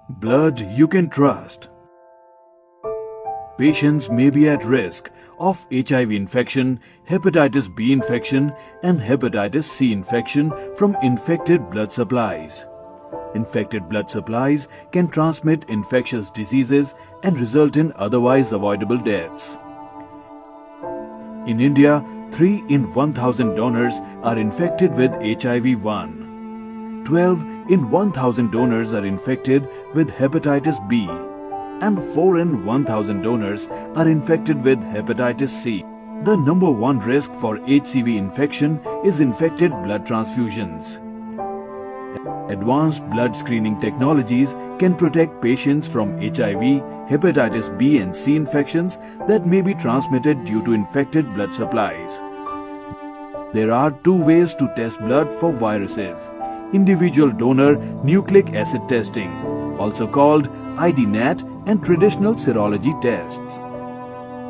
Blood you can trust. Patients may be at risk of HIV infection, hepatitis B infection and hepatitis C infection from infected blood supplies. Infected blood supplies can transmit infectious diseases and result in otherwise avoidable deaths. In India, 3 in 1,000 donors are infected with HIV-1. 12 in 1,000 donors are infected with hepatitis B, and 4 in 1,000 donors are infected with hepatitis C. The number one risk for HCV infection is infected blood transfusions. Advanced blood screening technologies can protect patients from HIV, hepatitis B and C infections that may be transmitted due to infected blood supplies. There are 2 ways to test blood for viruses: individual donor nucleic acid testing, also called ID-NAT, and traditional serology tests.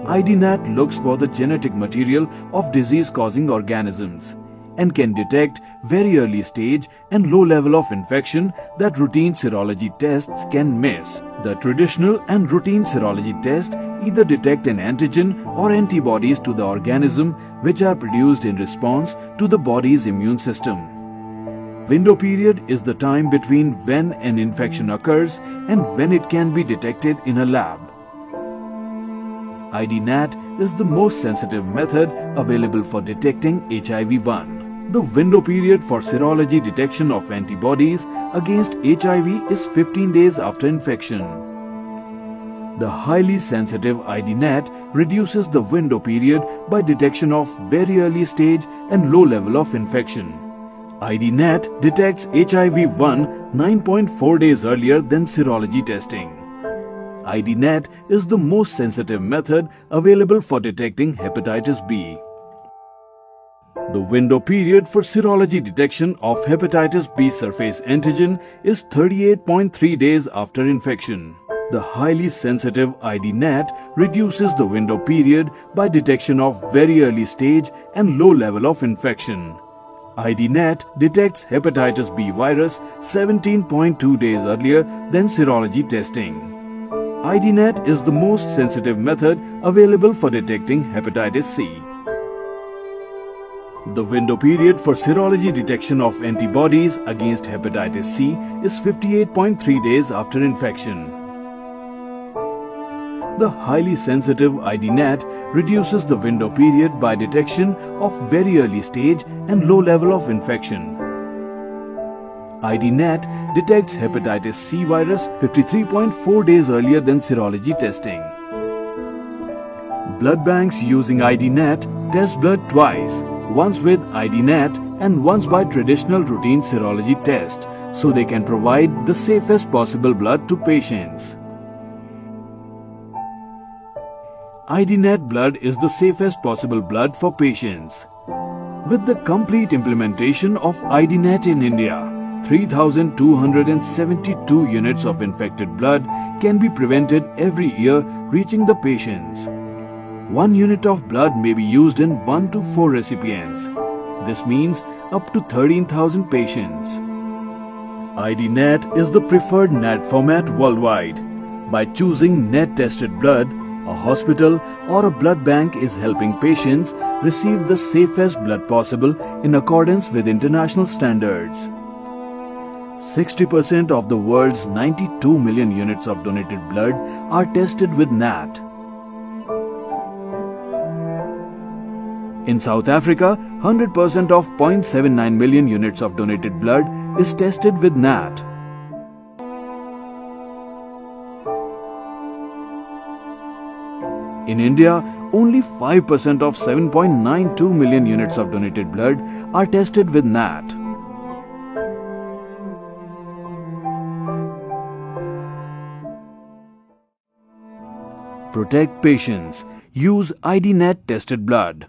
ID-NAT looks for the genetic material of disease-causing organisms and can detect very early stage and low level of infection that routine serology tests can miss. The traditional and routine serology test either detect an antigen or antibodies to the organism which are produced in response to the body's immune system. Window period is the time between when an infection occurs and when it can be detected in a lab. ID-NAT is the most sensitive method available for detecting HIV-1. The window period for serology detection of antibodies against HIV is 15 days after infection. The highly sensitive ID-NAT reduces the window period by detection of very early stage and low level of infection. ID-NAT detects HIV-1 9.4 days earlier than serology testing. ID-NAT is the most sensitive method available for detecting hepatitis B. The window period for serology detection of hepatitis B surface antigen is 38.3 days after infection. The highly sensitive ID-NAT reduces the window period by detection of very early stage and low level of infection. ID-NAT detects hepatitis B virus 17.2 days earlier than serology testing. ID-NAT is the most sensitive method available for detecting hepatitis C. The window period for serology detection of antibodies against hepatitis C is 58.3 days after infection. The highly sensitive ID-NAT reduces the window period by detection of very early stage and low level of infection. ID-NAT detects hepatitis C virus 53.4 days earlier than serology testing. Blood banks using ID-NAT test blood twice, once with ID-NAT and once by traditional routine serology test, so they can provide the safest possible blood to patients. ID-NAT blood is the safest possible blood for patients. With the complete implementation of ID-NAT in India, 3,272 units of infected blood can be prevented every year, reaching the patients. 1 unit of blood may be used in 1 to 4 recipients. This means up to 13,000 patients. ID-NAT is the preferred NAT format worldwide. By choosing NAT-tested blood, a hospital or a blood bank is helping patients receive the safest blood possible in accordance with international standards. 60% of the world's 92 million units of donated blood are tested with NAT. In South Africa, 100% of 0.79 million units of donated blood is tested with NAT. In India, only 5% of 7.92 million units of donated blood are tested with NAT. Protect patients. Use ID-NAT tested blood.